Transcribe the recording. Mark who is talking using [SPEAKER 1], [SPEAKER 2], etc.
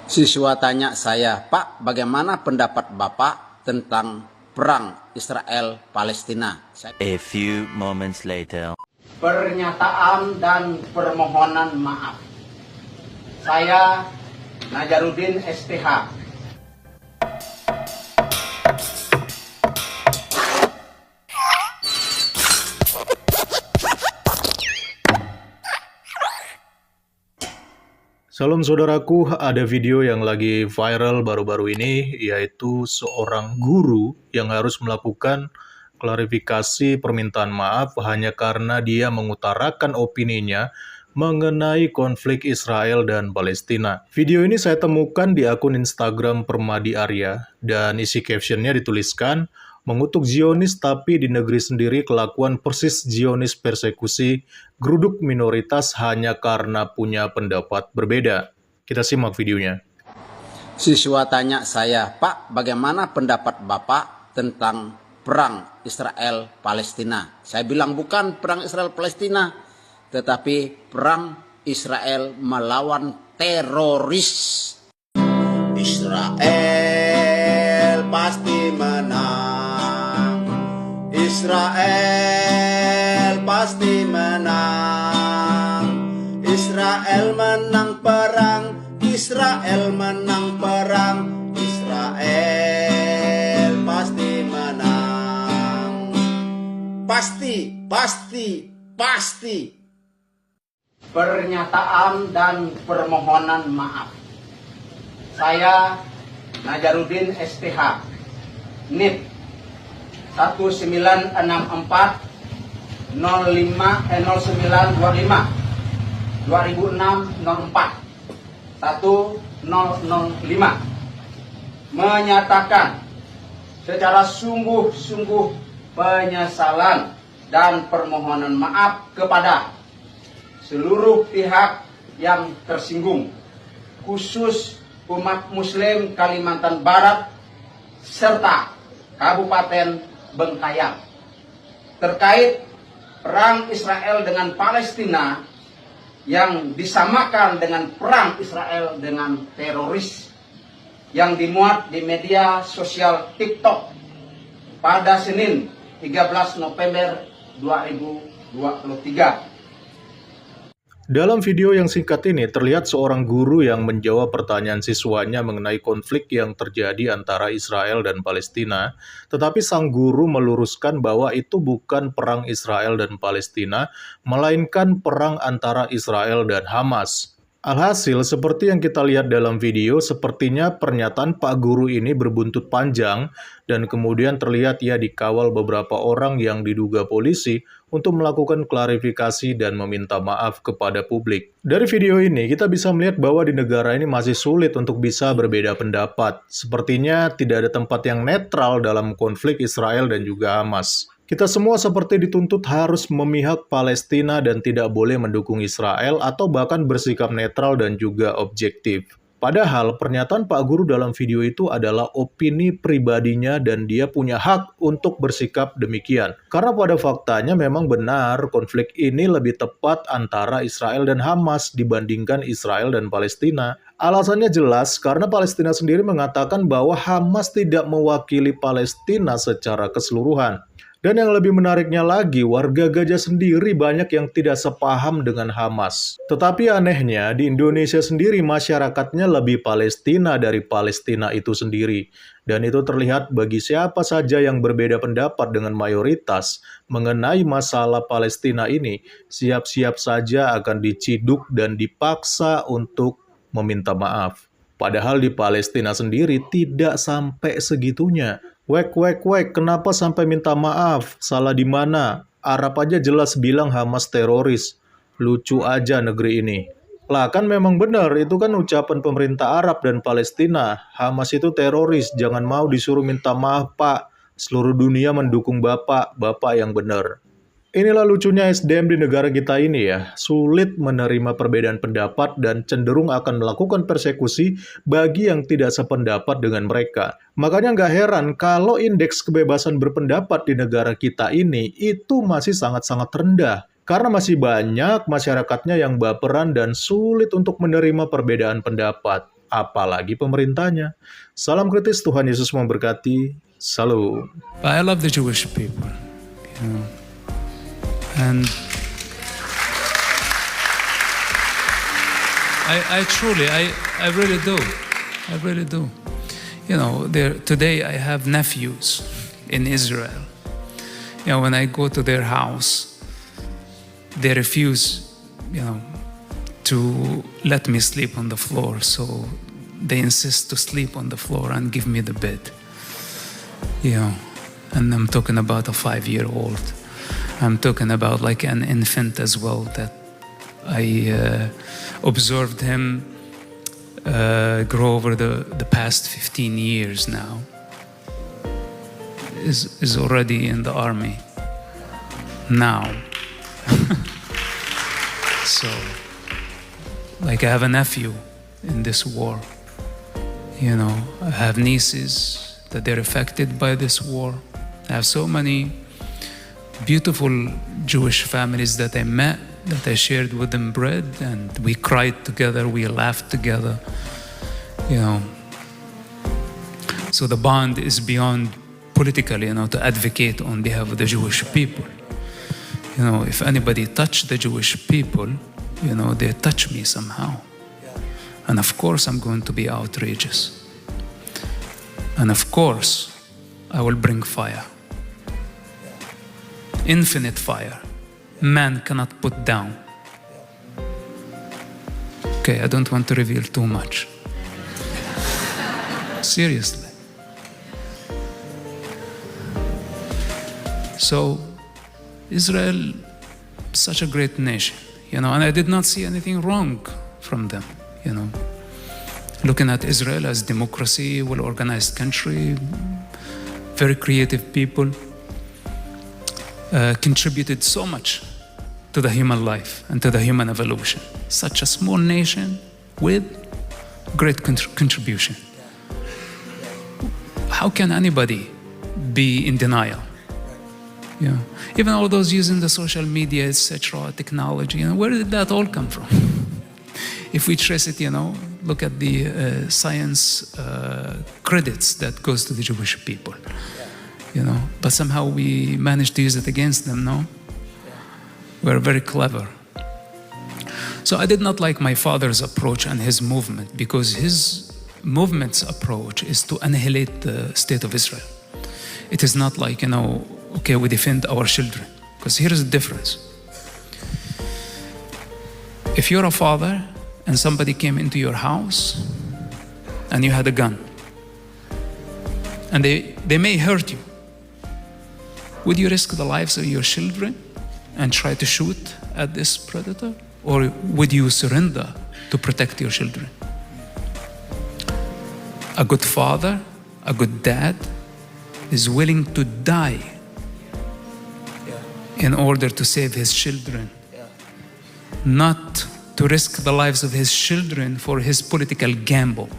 [SPEAKER 1] Siswa tanya saya, "Pak, bagaimana pendapat Bapak tentang perang Israel-Palestina?"
[SPEAKER 2] A few moments later.
[SPEAKER 1] Pernyataan dan permohonan maaf. Saya Najarudin STH.
[SPEAKER 3] Salam saudaraku, ada video yang lagi viral baru-baru ini, yaitu seorang guru yang harus melakukan klarifikasi permintaan maaf hanya karena dia mengutarakan opininya mengenai konflik Israel dan Palestina. Video ini saya temukan di akun Instagram Permadi Arya, dan isi captionnya dituliskan, "Mengutuk Zionis tapi di negeri sendiri kelakuan persis Zionis persekusi, geruduk minoritas hanya karena punya pendapat berbeda." Kita simak videonya.
[SPEAKER 1] Siswa tanya saya, "Pak, bagaimana pendapat Bapak tentang perang Israel-Palestina?" Saya bilang bukan perang Israel-Palestina, tetapi perang Israel melawan teroris. Israel pasti menang. Israel pasti menang. Israel menang perang. Israel menang perang. Israel pasti menang. Pasti, pasti, pasti. Pernyataan dan permohonan maaf. Saya Najarudin STH, NIP 1964 0925 2006 04 1005 menyatakan secara sungguh-sungguh penyesalan dan permohonan maaf kepada seluruh pihak yang tersinggung, khusus umat Muslim Kalimantan Barat serta Kabupaten Bengkayang terkait perang Israel dengan Palestina yang disamakan dengan perang Israel dengan teroris yang dimuat di media sosial TikTok pada Senin 13 November 2023.
[SPEAKER 3] Dalam video yang singkat ini, terlihat seorang guru yang menjawab pertanyaan siswanya mengenai konflik yang terjadi antara Israel dan Palestina, tetapi sang guru meluruskan bahwa itu bukan perang Israel dan Palestina, melainkan perang antara Israel dan Hamas. Alhasil, seperti yang kita lihat dalam video, sepertinya pernyataan Pak Guru ini berbuntut panjang dan kemudian terlihat ia dikawal beberapa orang yang diduga polisi untuk melakukan klarifikasi dan meminta maaf kepada publik. Dari video ini, kita bisa melihat bahwa di negara ini masih sulit untuk bisa berbeda pendapat. Sepertinya tidak ada tempat yang netral dalam konflik Israel dan juga Hamas. Kita semua seperti dituntut harus memihak Palestina dan tidak boleh mendukung Israel atau bahkan bersikap netral dan juga objektif. Padahal pernyataan Pak Guru dalam video itu adalah opini pribadinya dan dia punya hak untuk bersikap demikian. Karena pada faktanya memang benar konflik ini lebih tepat antara Israel dan Hamas dibandingkan Israel dan Palestina. Alasannya jelas karena Palestina sendiri mengatakan bahwa Hamas tidak mewakili Palestina secara keseluruhan. Dan yang lebih menariknya lagi, warga Gaza sendiri banyak yang tidak sepaham dengan Hamas. Tetapi anehnya, di Indonesia sendiri masyarakatnya lebih Palestina dari Palestina itu sendiri. Dan itu terlihat bagi siapa saja yang berbeda pendapat dengan mayoritas mengenai masalah Palestina ini, siap-siap saja akan diciduk dan dipaksa untuk meminta maaf. Padahal di Palestina sendiri tidak sampai segitunya. Wek, kenapa sampai minta maaf? Salah di mana? Arab aja jelas bilang Hamas teroris. Lucu aja negeri ini. Lah kan memang benar, itu kan ucapan pemerintah Arab dan Palestina. Hamas itu teroris, jangan mau disuruh minta maaf, Pak. Seluruh dunia mendukung Bapak yang benar. Inilah lucunya SDM di negara kita ini ya, sulit menerima perbedaan pendapat dan cenderung akan melakukan persekusi bagi yang tidak sependapat dengan mereka. Makanya nggak heran kalau indeks kebebasan berpendapat di negara kita ini itu masih sangat-sangat rendah. Karena masih banyak masyarakatnya yang baperan dan sulit untuk menerima perbedaan pendapat. apalagi pemerintahnya. Salam kritis, Tuhan Yesus memberkati. Salam.
[SPEAKER 4] But I love the Jewish people, and I truly, I really do. I really do. Today I have nephews in Israel. When I go to their house, they refuse, to let me sleep on the floor. So they insist to sleep on the floor and give me the bed. And I'm talking about a 5-year-old. I'm talking about like an infant as well, that I observed him grow over the past 15 years now. Is already in the army now. So, like, I have a nephew in this war. I have nieces that they're affected by this war. I have so many beautiful Jewish families that I met, that I shared with them bread, and we cried together, we laughed together. So the bond is beyond political, to advocate on behalf of the Jewish people. If anybody touch the Jewish people, they touch me somehow. And of course I'm going to be outrageous. And of course I will bring fire. Infinite fire. Man cannot put down. Okay, I don't want to reveal too much. Seriously. So, Israel, such a great nation, and I did not see anything wrong from them, Looking at Israel as democracy, well-organized country, very creative people, contributed so much to the human life and to the human evolution. Such a small nation with great contribution. How can anybody be in denial? Even all those using the social media, etc., technology, where did that all come from? If we trace it, look at the science credits that goes to the Jewish people, but somehow we managed to use it against them, no? We're very clever. So I did not like my father's approach and his movement, because his movement's approach is to annihilate the state of Israel. It is not like, okay, we defend our children. Because here is the difference. If you're a father and somebody came into your house and you had a gun and they may hurt you, would you risk the lives of your children and try to shoot at this predator? Or would you surrender to protect your children? A good father, a good dad is willing to die in order to save his children, not to risk the lives of his children for his political gamble.